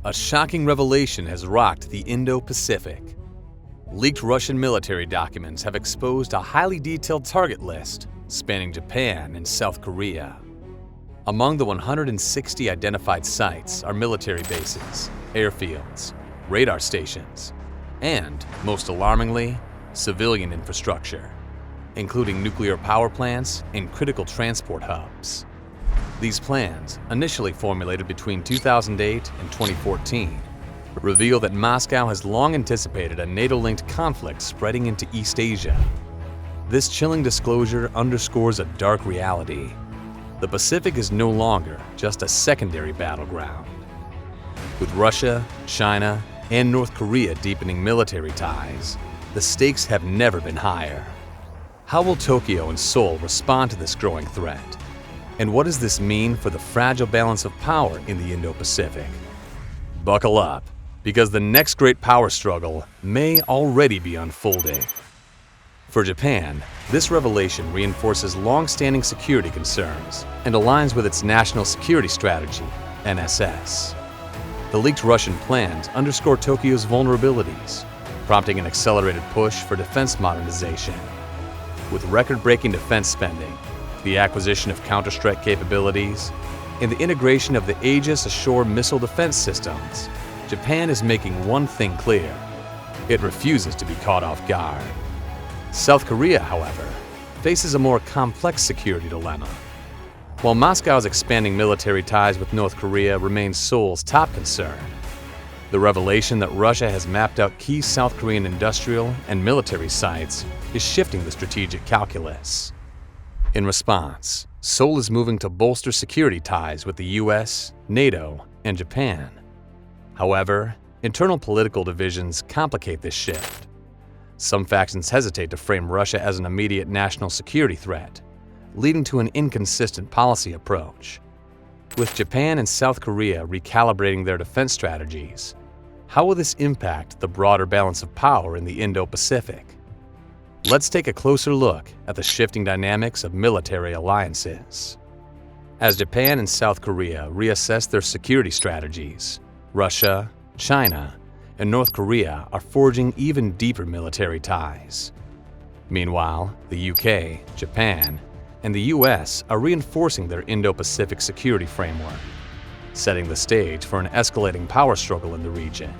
A shocking revelation has rocked the Indo-Pacific. Leaked Russian military documents have exposed a highly detailed target list spanning Japan and South Korea. Among the 160 identified sites are military bases, airfields, radar stations, and, most alarmingly, civilian infrastructure, including nuclear power plants and critical transport hubs. These plans, initially formulated between 2008 and 2014, reveal that Moscow has long anticipated a NATO-linked conflict spreading into East Asia. This chilling disclosure underscores a dark reality. The Pacific is no longer just a secondary battleground. With Russia, China, and North Korea deepening military ties, the stakes have never been higher. How will Tokyo and Seoul respond to this growing threat? And what does this mean for the fragile balance of power in the Indo-Pacific? Buckle up, because the next great power struggle may already be unfolding. For Japan, this revelation reinforces long-standing security concerns and aligns with its National Security Strategy, NSS. The leaked Russian plans underscore Tokyo's vulnerabilities, prompting an accelerated push for defense modernization. With record-breaking defense spending, the acquisition of counter-strike capabilities, and the integration of the Aegis Ashore missile defense systems, Japan is making one thing clear: it refuses to be caught off guard. South Korea, however, faces a more complex security dilemma. While Moscow's expanding military ties with North Korea remains Seoul's top concern, the revelation that Russia has mapped out key South Korean industrial and military sites is shifting the strategic calculus. In response, Seoul is moving to bolster security ties with the US, NATO, and Japan. However, internal political divisions complicate this shift. Some factions hesitate to frame Russia as an immediate national security threat, leading to an inconsistent policy approach. With Japan and South Korea recalibrating their defense strategies, how will this impact the broader balance of power in the Indo-Pacific? Let's take a closer look at the shifting dynamics of military alliances. As Japan and South Korea reassess their security strategies, Russia, China, and North Korea are forging even deeper military ties. Meanwhile, the UK, Japan, and the US are reinforcing their Indo-Pacific security framework, setting the stage for an escalating power struggle in the region.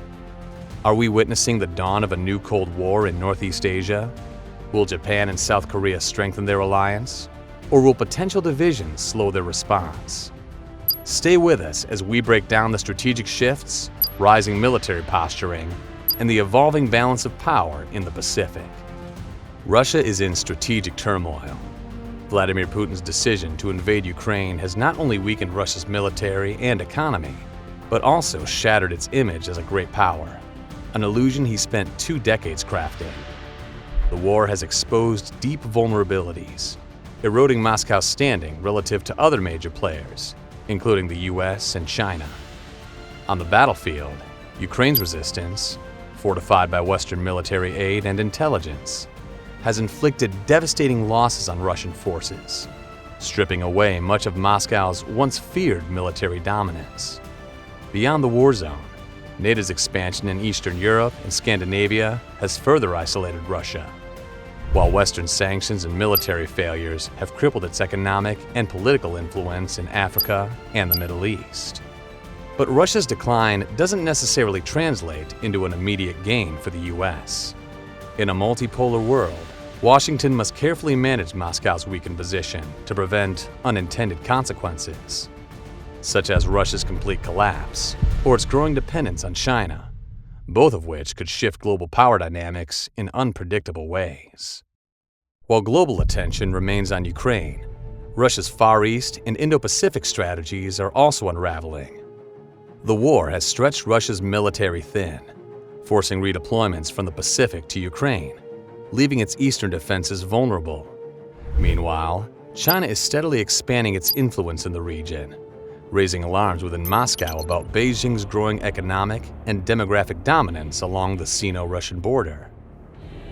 Are we witnessing the dawn of a new Cold War in Northeast Asia? Will Japan and South Korea strengthen their alliance, or will potential divisions slow their response? Stay with us as we break down the strategic shifts, rising military posturing, and the evolving balance of power in the Pacific. Russia is in strategic turmoil. Vladimir Putin's decision to invade Ukraine has not only weakened Russia's military and economy, but also shattered its image as a great power, an illusion he spent 2 decades crafting. The war has exposed deep vulnerabilities, eroding Moscow's standing relative to other major players, including the US and China. On the battlefield, Ukraine's resistance, fortified by Western military aid and intelligence, has inflicted devastating losses on Russian forces, stripping away much of Moscow's once feared military dominance. Beyond the war zone, NATO's expansion in Eastern Europe and Scandinavia has further isolated Russia, while Western sanctions and military failures have crippled its economic and political influence in Africa and the Middle East. But Russia's decline doesn't necessarily translate into an immediate gain for the US. In a multipolar world, Washington must carefully manage Moscow's weakened position to prevent unintended consequences, such as Russia's complete collapse or its growing dependence on China, both of which could shift global power dynamics in unpredictable ways. While global attention remains on Ukraine, Russia's Far East and Indo-Pacific strategies are also unraveling. The war has stretched Russia's military thin, forcing redeployments from the Pacific to Ukraine, leaving its eastern defenses vulnerable. Meanwhile, China is steadily expanding its influence in the region, raising alarms within Moscow about Beijing's growing economic and demographic dominance along the Sino-Russian border.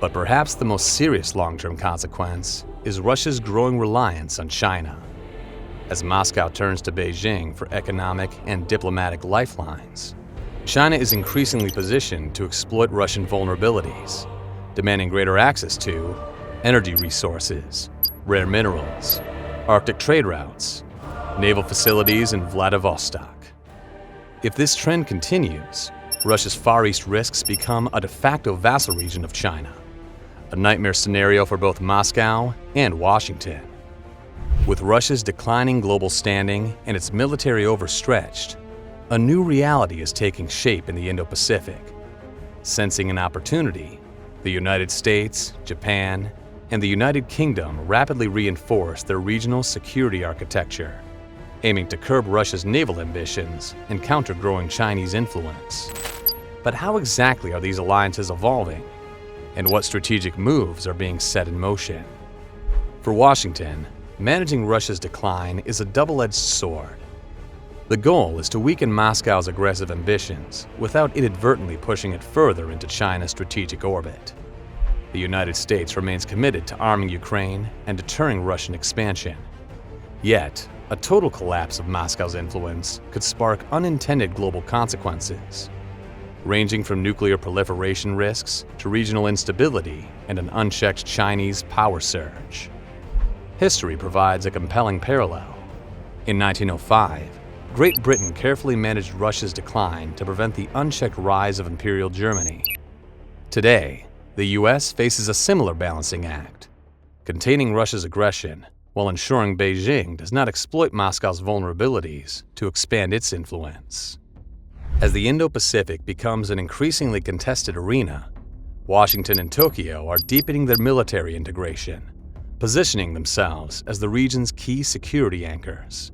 But perhaps the most serious long-term consequence is Russia's growing reliance on China. As Moscow turns to Beijing for economic and diplomatic lifelines, China is increasingly positioned to exploit Russian vulnerabilities, demanding greater access to energy resources, rare minerals, Arctic trade routes, naval facilities in Vladivostok. If this trend continues, Russia's Far East risks become a de facto vassal region of China, a nightmare scenario for both Moscow and Washington. With Russia's declining global standing and its military overstretched, a new reality is taking shape in the Indo-Pacific. Sensing an opportunity, the United States, Japan, and the United Kingdom rapidly reinforced their regional security architecture, aiming to curb Russia's naval ambitions and counter growing Chinese influence. But how exactly are these alliances evolving, and what strategic moves are being set in motion? For Washington, managing Russia's decline is a double-edged sword. The goal is to weaken Moscow's aggressive ambitions without inadvertently pushing it further into China's strategic orbit. The United States remains committed to arming Ukraine and deterring Russian expansion. Yet, a total collapse of Moscow's influence could spark unintended global consequences, ranging from nuclear proliferation risks to regional instability and an unchecked Chinese power surge. History provides a compelling parallel. In 1905, Great Britain carefully managed Russia's decline to prevent the unchecked rise of Imperial Germany. Today, the US faces a similar balancing act, containing Russia's aggression while ensuring Beijing does not exploit Moscow's vulnerabilities to expand its influence. As the Indo-Pacific becomes an increasingly contested arena, Washington and Tokyo are deepening their military integration, positioning themselves as the region's key security anchors.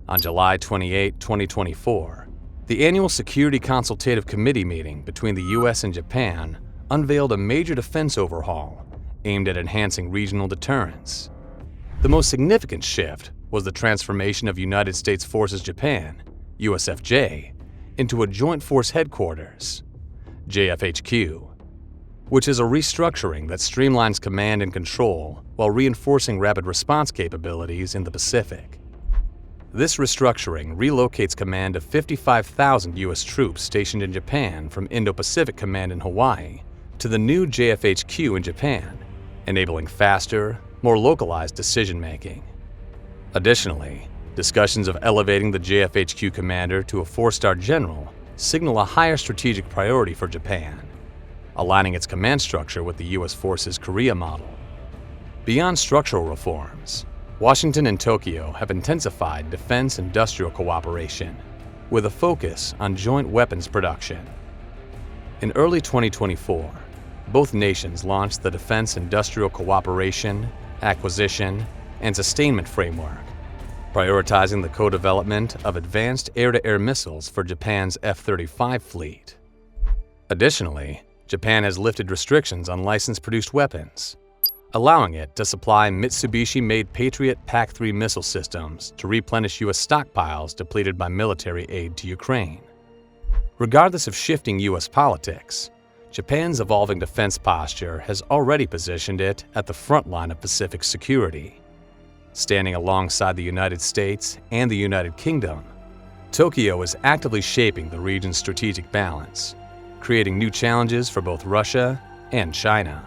On July 28, 2024, the annual Security Consultative Committee meeting between the US and Japan unveiled a major defense overhaul aimed at enhancing regional deterrence. The most significant shift was the transformation of United States Forces Japan, USFJ, into a Joint Force Headquarters, JFHQ, which is a restructuring that streamlines command and control while reinforcing rapid response capabilities in the Pacific. This restructuring relocates command of 55,000 U.S. troops stationed in Japan from Indo-Pacific Command in Hawaii to the new JFHQ in Japan, enabling faster, more localized decision-making. Additionally, discussions of elevating the JFHQ commander to a 4-star general signal a higher strategic priority for Japan, aligning its command structure with the U.S. Forces Korea model. Beyond structural reforms, Washington and Tokyo have intensified defense industrial cooperation, with a focus on joint weapons production. In early 2024, both nations launched the Defense Industrial Cooperation, Acquisition, and Sustainment Framework, prioritizing the co-development of advanced air-to-air missiles for Japan's F-35 fleet. Additionally, Japan has lifted restrictions on licensed-produced weapons, allowing it to supply Mitsubishi-made Patriot PAC-3 missile systems to replenish U.S. stockpiles depleted by military aid to Ukraine. Regardless of shifting U.S. politics, Japan's evolving defense posture has already positioned it at the front line of Pacific security. Standing alongside the United States and the United Kingdom, Tokyo is actively shaping the region's strategic balance, creating new challenges for both Russia and China.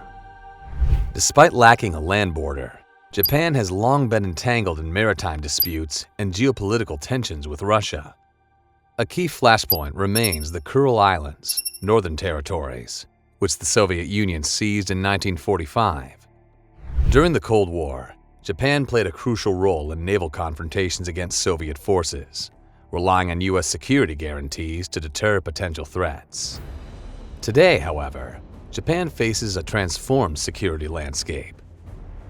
Despite lacking a land border, Japan has long been entangled in maritime disputes and geopolitical tensions with Russia. A key flashpoint remains the Kuril Islands, Northern Territories, which the Soviet Union seized in 1945. During the Cold War, Japan played a crucial role in naval confrontations against Soviet forces, relying on U.S. security guarantees to deter potential threats. Today, however, Japan faces a transformed security landscape.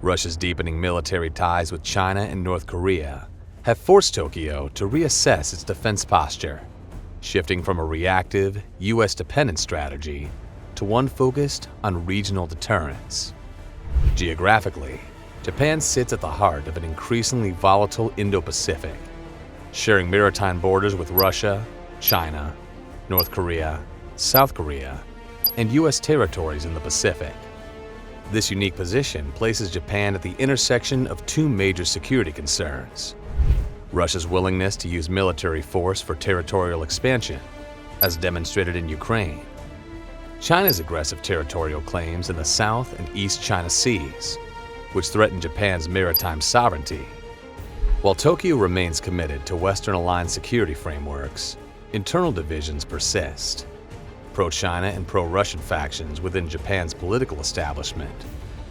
Russia's deepening military ties with China and North Korea have forced Tokyo to reassess its defense posture, shifting from a reactive, U.S.-dependent strategy to one focused on regional deterrence. Geographically, Japan sits at the heart of an increasingly volatile Indo-Pacific, sharing maritime borders with Russia, China, North Korea, South Korea, and U.S. territories in the Pacific. This unique position places Japan at the intersection of two major security concerns: Russia's willingness to use military force for territorial expansion, as demonstrated in Ukraine, China's aggressive territorial claims in the South and East China Seas, which threaten Japan's maritime sovereignty. While Tokyo remains committed to Western-aligned security frameworks, internal divisions persist. Pro-China and pro-Russian factions within Japan's political establishment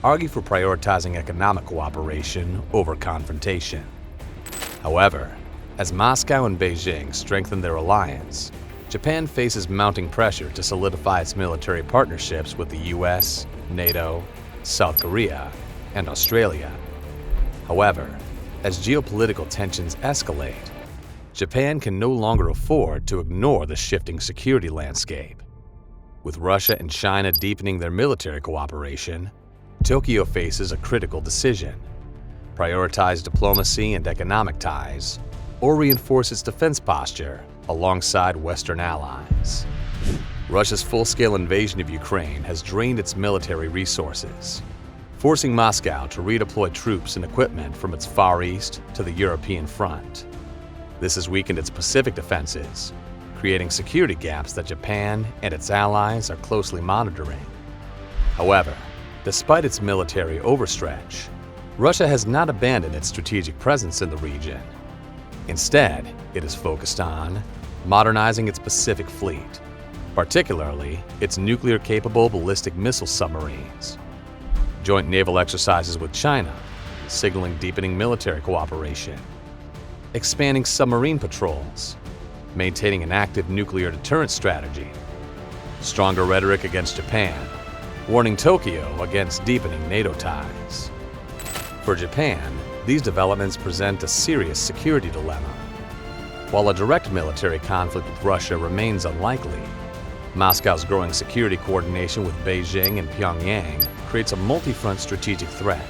argue for prioritizing economic cooperation over confrontation. However, as Moscow and Beijing strengthen their alliance, Japan faces mounting pressure to solidify its military partnerships with the US, NATO, South Korea, and Australia. However, as geopolitical tensions escalate, Japan can no longer afford to ignore the shifting security landscape. With Russia and China deepening their military cooperation, Tokyo faces a critical decision: prioritize diplomacy and economic ties, or reinforce its defense posture alongside Western allies. Russia's full-scale invasion of Ukraine has drained its military resources, forcing Moscow to redeploy troops and equipment from its Far East to the European front. This has weakened its Pacific defenses, creating security gaps that Japan and its allies are closely monitoring. However, despite its military overstretch, Russia has not abandoned its strategic presence in the region. Instead, it is focused on modernizing its Pacific fleet, particularly its nuclear-capable ballistic missile submarines, joint naval exercises with China, signaling deepening military cooperation, expanding submarine patrols, maintaining an active nuclear deterrence strategy, stronger rhetoric against Japan, warning Tokyo against deepening NATO ties. For Japan, these developments present a serious security dilemma. While a direct military conflict with Russia remains unlikely, Moscow's growing security coordination with Beijing and Pyongyang creates a multi-front strategic threat.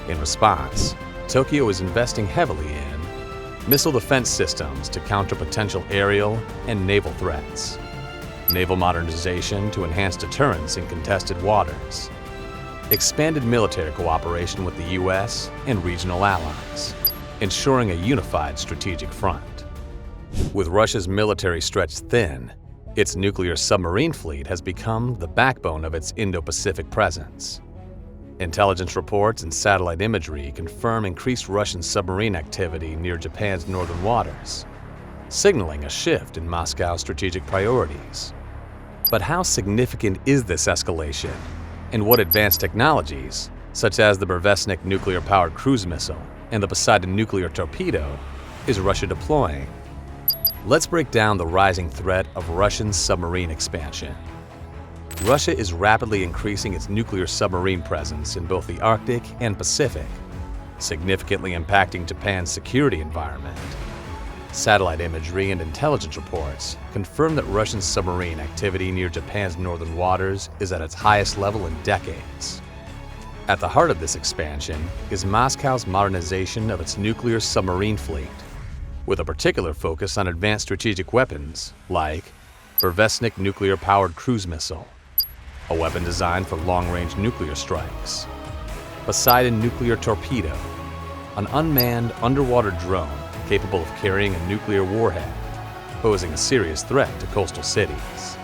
In response, Tokyo is investing heavily in missile defense systems to counter potential aerial and naval threats, naval modernization to enhance deterrence in contested waters, expanded military cooperation with the US and regional allies, ensuring a unified strategic front. With Russia's military stretched thin, its nuclear submarine fleet has become the backbone of its Indo-Pacific presence. Intelligence reports and satellite imagery confirm increased Russian submarine activity near Japan's northern waters, signaling a shift in Moscow's strategic priorities. But how significant is this escalation, and what advanced technologies, such as the Burevestnik nuclear-powered cruise missile and the Poseidon nuclear torpedo, is Russia deploying? Let's break down the rising threat of Russian submarine expansion. Russia is rapidly increasing its nuclear submarine presence in both the Arctic and Pacific, significantly impacting Japan's security environment. Satellite imagery and intelligence reports confirm that Russian submarine activity near Japan's northern waters is at its highest level in decades. At the heart of this expansion is Moscow's modernization of its nuclear submarine fleet, with a particular focus on advanced strategic weapons like Burevestnik nuclear-powered cruise missile, a weapon designed for long-range nuclear strikes, Poseidon nuclear torpedo, an unmanned underwater drone capable of carrying a nuclear warhead, posing a serious threat to coastal cities.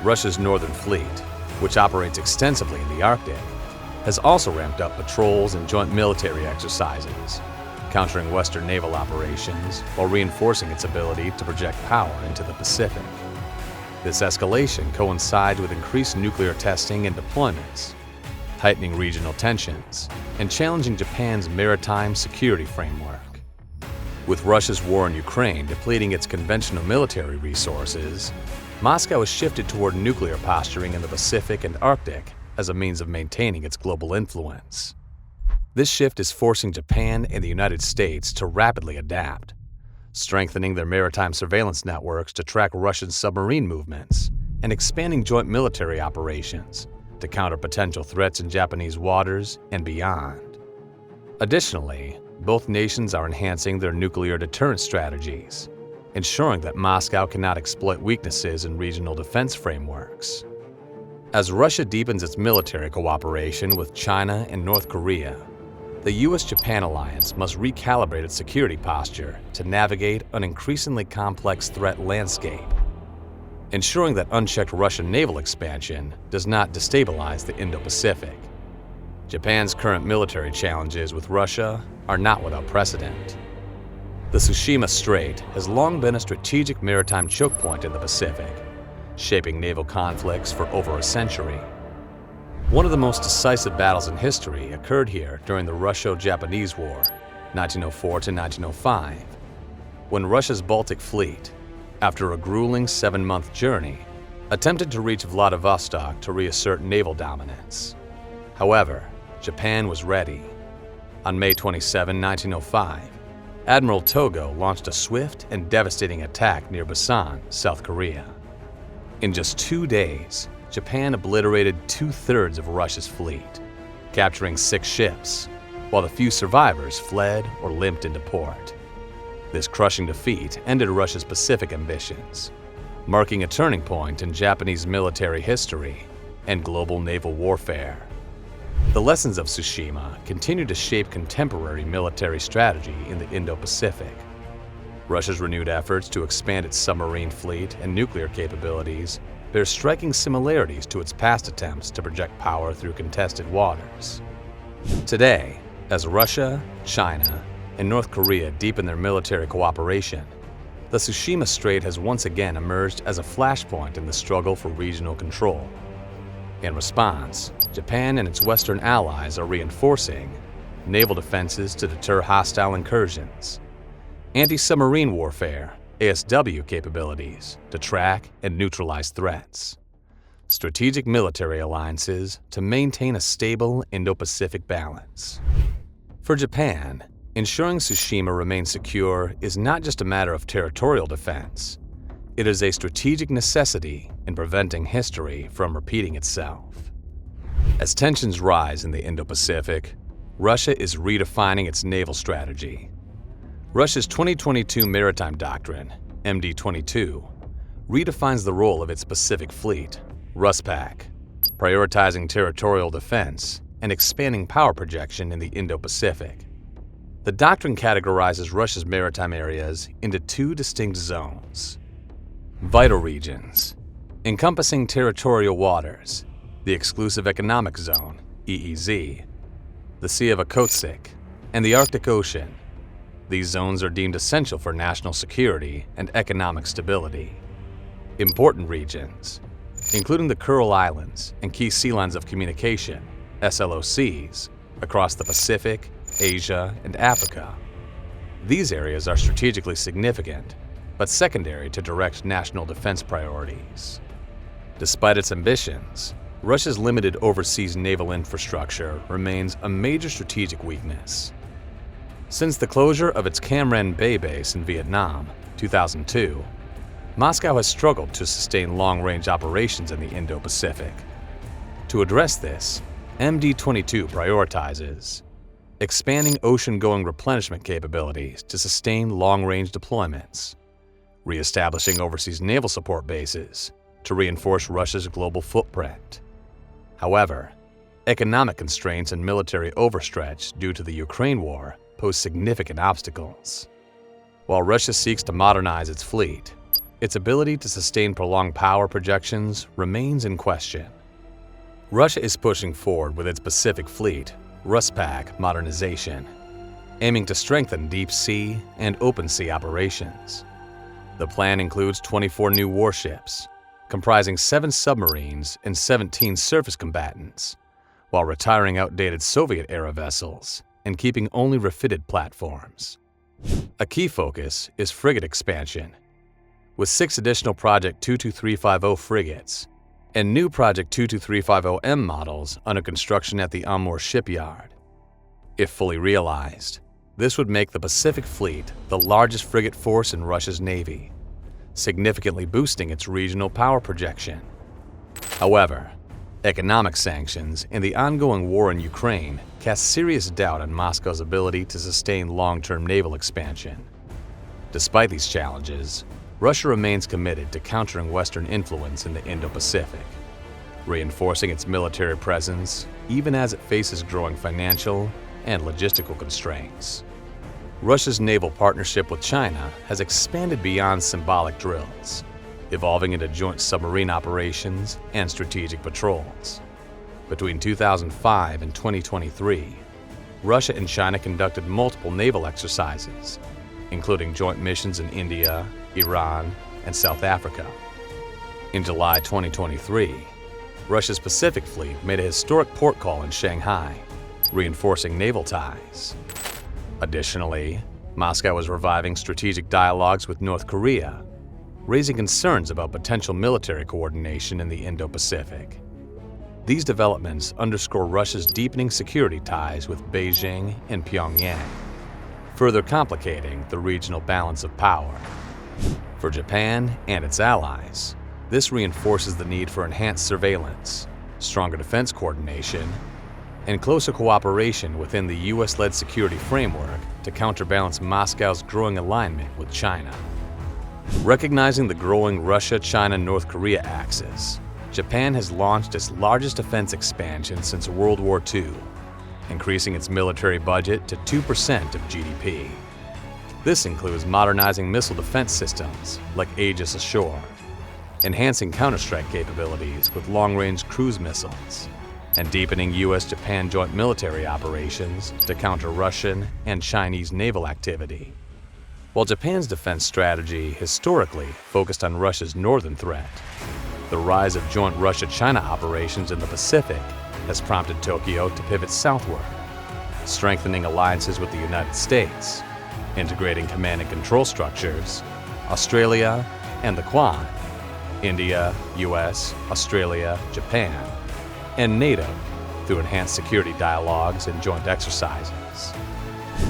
Russia's northern fleet, which operates extensively in the Arctic, has also ramped up patrols and joint military exercises, countering Western naval operations while reinforcing its ability to project power into the Pacific. This escalation coincides with increased nuclear testing and deployments, heightening regional tensions and challenging Japan's maritime security framework. With Russia's war in Ukraine depleting its conventional military resources, Moscow has shifted toward nuclear posturing in the Pacific and Arctic as a means of maintaining its global influence. This shift is forcing Japan and the United States to rapidly adapt, strengthening their maritime surveillance networks to track Russian submarine movements and expanding joint military operations to counter potential threats in Japanese waters and beyond. Additionally, both nations are enhancing their nuclear deterrence strategies, ensuring that Moscow cannot exploit weaknesses in regional defense frameworks. As Russia deepens its military cooperation with China and North Korea, the US-Japan alliance must recalibrate its security posture to navigate an increasingly complex threat landscape. ensuring that unchecked Russian naval expansion does not destabilize the Indo-Pacific. Japan's current military challenges with Russia are not without precedent. The Tsushima Strait has long been a strategic maritime choke point in the Pacific, shaping naval conflicts for over a century. One of the most decisive battles in history occurred here during the Russo-Japanese War, 1904 to 1905, when Russia's Baltic Fleet, after a grueling 7-month journey, attempted to reach Vladivostok to reassert naval dominance. However, Japan was ready. On May 27, 1905, Admiral Togo launched a swift and devastating attack near Busan, South Korea. In just 2 days, Japan obliterated 2/3 of Russia's fleet, capturing 6 ships, while the few survivors fled or limped into port. This crushing defeat ended Russia's Pacific ambitions, marking a turning point in Japanese military history and global naval warfare. The lessons of Tsushima continue to shape contemporary military strategy in the Indo-Pacific. Russia's renewed efforts to expand its submarine fleet and nuclear capabilities bear striking similarities to its past attempts to project power through contested waters. Today, as Russia, China, and North Korea deepen their military cooperation, the Tsushima Strait has once again emerged as a flashpoint in the struggle for regional control. In response, Japan and its Western allies are reinforcing naval defenses to deter hostile incursions, anti-submarine warfare (ASW) capabilities to track and neutralize threats, strategic military alliances to maintain a stable Indo-Pacific balance. For Japan, ensuring Tsushima remains secure is not just a matter of territorial defense. It is a strategic necessity in preventing history from repeating itself. As tensions rise in the Indo-Pacific, Russia is redefining its naval strategy. Russia's 2022 Maritime Doctrine, MD-22, redefines the role of its Pacific Fleet, RUSPAC, prioritizing territorial defense and expanding power projection in the Indo-Pacific. The doctrine categorizes Russia's maritime areas into 2 distinct zones. Vital regions, encompassing territorial waters, the Exclusive Economic Zone, EEZ, the Sea of Okhotsk, and the Arctic Ocean. These zones are deemed essential for national security and economic stability. Important regions, including the Kuril Islands and key sea lines of communication, SLOCs, across the Pacific, Asia, and Africa. These areas are strategically significant, but secondary to direct national defense priorities. Despite its ambitions, Russia's limited overseas naval infrastructure remains a major strategic weakness. Since the closure of its Cam Ranh Bay base in Vietnam, 2002, Moscow has struggled to sustain long-range operations in the Indo-Pacific. To address this, MD-22 prioritizes expanding ocean-going replenishment capabilities to sustain long-range deployments, reestablishing overseas naval support bases to reinforce Russia's global footprint. However, economic constraints and military overstretch due to the Ukraine war pose significant obstacles. While Russia seeks to modernize its fleet, its ability to sustain prolonged power projections remains in question. Russia is pushing forward with its Pacific Fleet, RUSPAC modernization, aiming to strengthen deep sea and open sea operations. The plan includes 24 new warships, comprising 7 submarines and 17 surface combatants, while retiring outdated Soviet-era vessels and keeping only refitted platforms. A key focus is frigate expansion, with 6 additional Project 22350 frigates and new Project 22350M models under construction at the Amur shipyard. If fully realized, this would make the Pacific Fleet the largest frigate force in Russia's Navy, significantly boosting its regional power projection. However, economic sanctions and the ongoing war in Ukraine cast serious doubt on Moscow's ability to sustain long-term naval expansion. Despite these challenges, Russia remains committed to countering Western influence in the Indo-Pacific, reinforcing its military presence even as it faces growing financial and logistical constraints. Russia's naval partnership with China has expanded beyond symbolic drills, evolving into joint submarine operations and strategic patrols. Between 2005 and 2023, Russia and China conducted multiple naval exercises, including joint missions in India, Iran, and South Africa. In July 2023, Russia's Pacific Fleet made a historic port call in Shanghai, reinforcing naval ties. Additionally, Moscow is reviving strategic dialogues with North Korea, raising concerns about potential military coordination in the Indo-Pacific. These developments underscore Russia's deepening security ties with Beijing and Pyongyang, further complicating the regional balance of power. For Japan and its allies, this reinforces the need for enhanced surveillance, stronger defense coordination, and closer cooperation within the U.S.-led security framework to counterbalance Moscow's growing alignment with China. Recognizing the growing Russia-China-North Korea axis, Japan has launched its largest defense expansion since World War II, increasing its military budget to 2% of GDP. This includes modernizing missile defense systems like Aegis Ashore, enhancing counter-strike capabilities with long-range cruise missiles, and deepening U.S.-Japan joint military operations to counter Russian and Chinese naval activity. While Japan's defense strategy historically focused on Russia's northern threat, the rise of joint Russia-China operations in the Pacific has prompted Tokyo to pivot southward, strengthening alliances with the United States, integrating command and control structures, Australia, and the Quad, India, US, Australia, Japan, and NATO through enhanced security dialogues and joint exercises.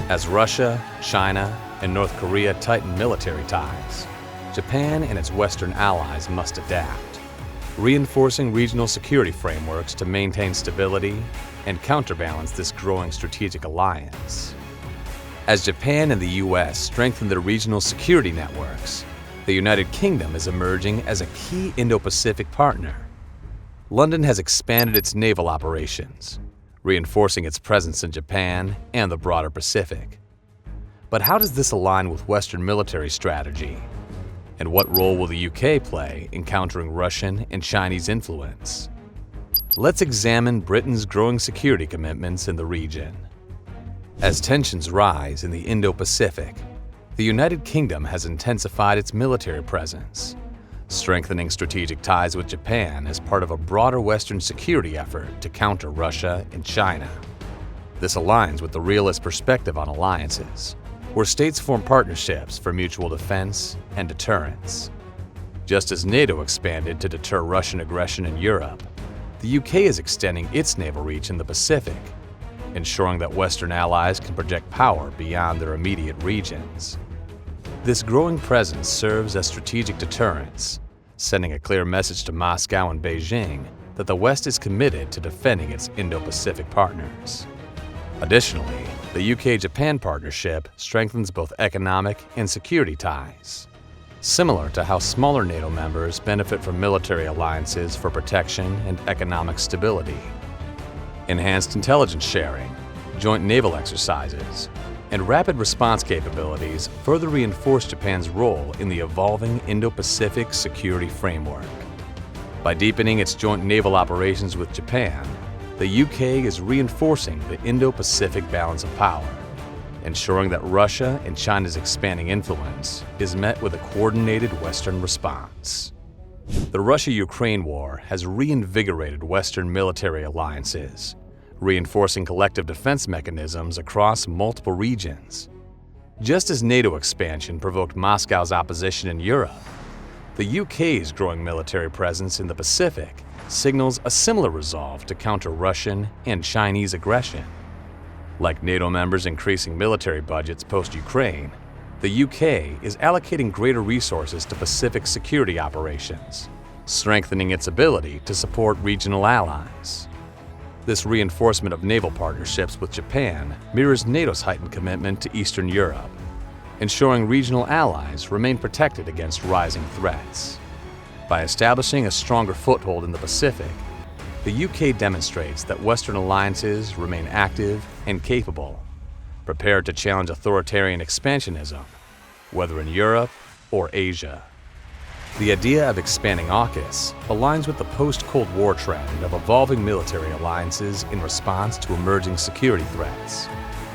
As Russia, China, and North Korea tighten military ties, Japan and its Western allies must adapt, reinforcing regional security frameworks to maintain stability and counterbalance this growing strategic alliance. As Japan and the U.S. strengthen their regional security networks, the United Kingdom is emerging as a key Indo-Pacific partner. London has expanded its naval operations, reinforcing its presence in Japan and the broader Pacific. But how does this align with Western military strategy? And what role will the UK play in countering Russian and Chinese influence? Let's examine Britain's growing security commitments in the region. As tensions rise in the Indo-Pacific, the United Kingdom has intensified its military presence, strengthening strategic ties with Japan as part of a broader Western security effort to counter Russia and China. This aligns with the realist perspective on alliances, where states form partnerships for mutual defense and deterrence. Just as NATO expanded to deter Russian aggression in Europe, the UK is extending its naval reach in the Pacific, ensuring that Western allies can project power beyond their immediate regions. This growing presence serves as strategic deterrence, sending a clear message to Moscow and Beijing that the West is committed to defending its Indo-Pacific partners. Additionally, the UK-Japan partnership strengthens both economic and security ties, similar to how smaller NATO members benefit from military alliances for protection and economic stability. Enhanced intelligence sharing, joint naval exercises, and rapid response capabilities further reinforce Japan's role in the evolving Indo-Pacific security framework. By deepening its joint naval operations with Japan, the UK is reinforcing the Indo-Pacific balance of power, ensuring that Russia and China's expanding influence is met with a coordinated Western response. The Russia-Ukraine war has reinvigorated Western military alliances, reinforcing collective defense mechanisms across multiple regions. Just as NATO expansion provoked Moscow's opposition in Europe, the UK's growing military presence in the Pacific signals a similar resolve to counter Russian and Chinese aggression. Like NATO members increasing military budgets post-Ukraine, the UK is allocating greater resources to Pacific security operations, strengthening its ability to support regional allies. This reinforcement of naval partnerships with Japan mirrors NATO's heightened commitment to Eastern Europe, ensuring regional allies remain protected against rising threats. By establishing a stronger foothold in the Pacific, the UK demonstrates that Western alliances remain active and capable, prepared to challenge authoritarian expansionism, whether in Europe or Asia. The idea of expanding AUKUS aligns with the post-Cold War trend of evolving military alliances in response to emerging security threats.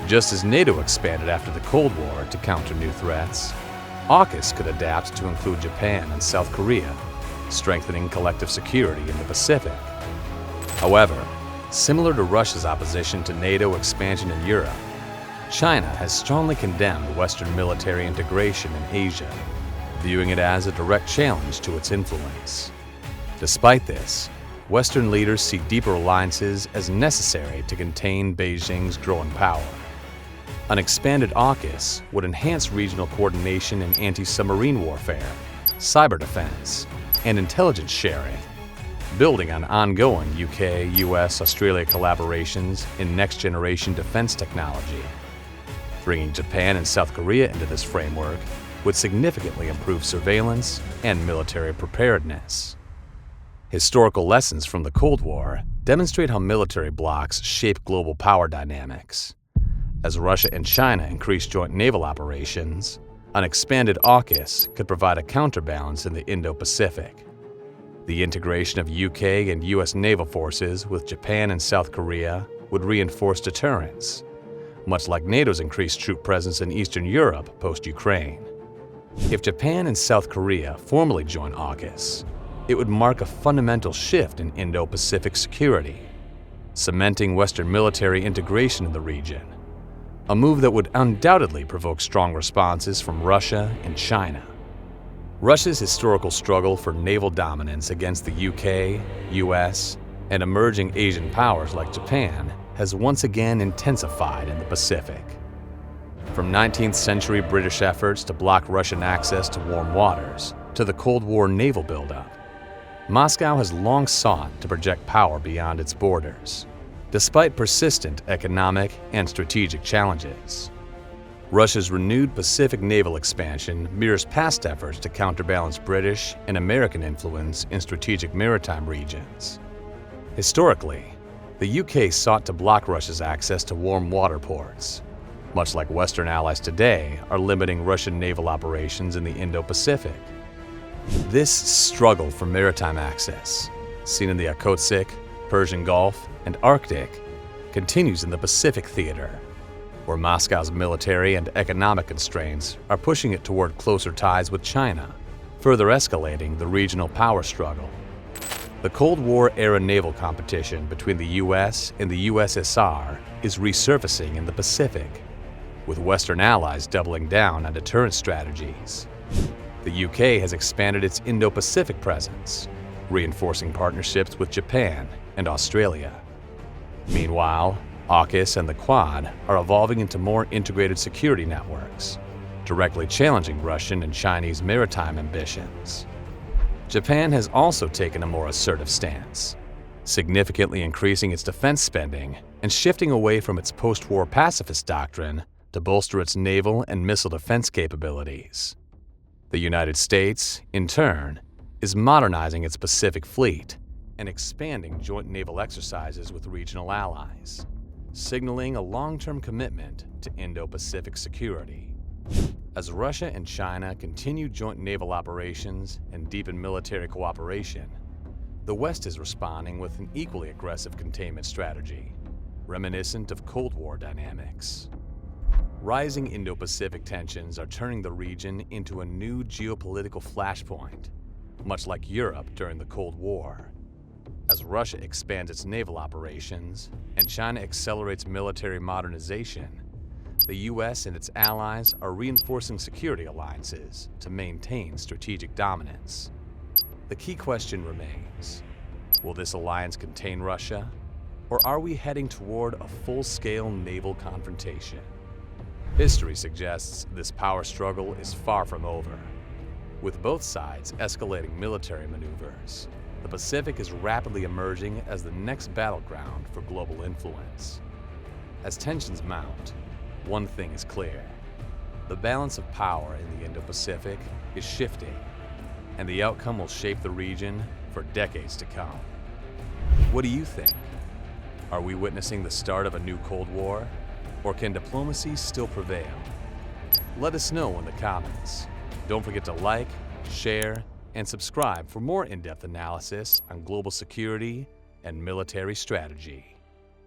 Just as NATO expanded after the Cold War to counter new threats, AUKUS could adapt to include Japan and South Korea, strengthening collective security in the Pacific. However, similar to Russia's opposition to NATO expansion in Europe, China has strongly condemned Western military integration in Asia, viewing it as a direct challenge to its influence. Despite this, Western leaders see deeper alliances as necessary to contain Beijing's growing power. An expanded AUKUS would enhance regional coordination in anti-submarine warfare, cyber defense, and intelligence sharing, building on ongoing UK, US, Australia collaborations in next-generation defense technology. Bringing Japan and South Korea into this framework would significantly improve surveillance and military preparedness. Historical lessons from the Cold War demonstrate how military blocs shape global power dynamics. As Russia and China increase joint naval operations, an expanded AUKUS could provide a counterbalance in the Indo-Pacific. The integration of UK and US naval forces with Japan and South Korea would reinforce deterrence, much like NATO's increased troop presence in Eastern Europe post-Ukraine. If Japan and South Korea formally join AUKUS, it would mark a fundamental shift in Indo-Pacific security, cementing Western military integration in the region, a move that would undoubtedly provoke strong responses from Russia and China. Russia's historical struggle for naval dominance against the UK, US, and emerging Asian powers like Japan has once again intensified in the Pacific. From 19th century British efforts to block Russian access to warm waters to the Cold War naval buildup, Moscow has long sought to project power beyond its borders, despite persistent economic and strategic challenges. Russia's renewed Pacific naval expansion mirrors past efforts to counterbalance British and American influence in strategic maritime regions. Historically, the UK sought to block Russia's access to warm water ports, much like Western allies today are limiting Russian naval operations in the Indo-Pacific. This struggle for maritime access, seen in the Okhotsk, Persian Gulf, and Arctic, continues in the Pacific theater, where Moscow's military and economic constraints are pushing it toward closer ties with China, further escalating the regional power struggle. The Cold War-era naval competition between the US and the USSR is resurfacing in the Pacific, with Western allies doubling down on deterrence strategies. The UK has expanded its Indo-Pacific presence, reinforcing partnerships with Japan and Australia. Meanwhile, AUKUS and the Quad are evolving into more integrated security networks, directly challenging Russian and Chinese maritime ambitions. Japan has also taken a more assertive stance, significantly increasing its defense spending and shifting away from its post-war pacifist doctrine to bolster its naval and missile defense capabilities. The United States, in turn, is modernizing its Pacific fleet and expanding joint naval exercises with regional allies, signaling a long-term commitment to Indo-Pacific security. As Russia and China continue joint naval operations and deepen military cooperation, the West is responding with an equally aggressive containment strategy, reminiscent of Cold War dynamics. Rising Indo-Pacific tensions are turning the region into a new geopolitical flashpoint, much like Europe during the Cold War. As Russia expands its naval operations and China accelerates military modernization, the US and its allies are reinforcing security alliances to maintain strategic dominance. The key question remains: will this alliance contain Russia, or are we heading toward a full-scale naval confrontation? History suggests this power struggle is far from over. With both sides escalating military maneuvers, the Pacific is rapidly emerging as the next battleground for global influence. As tensions mount, one thing is clear: the balance of power in the Indo-Pacific is shifting, and the outcome will shape the region for decades to come. What do you think? Are we witnessing the start of a new Cold War, or can diplomacy still prevail? Let us know in the comments. Don't forget to like, share, and subscribe for more in-depth analysis on global security and military strategy.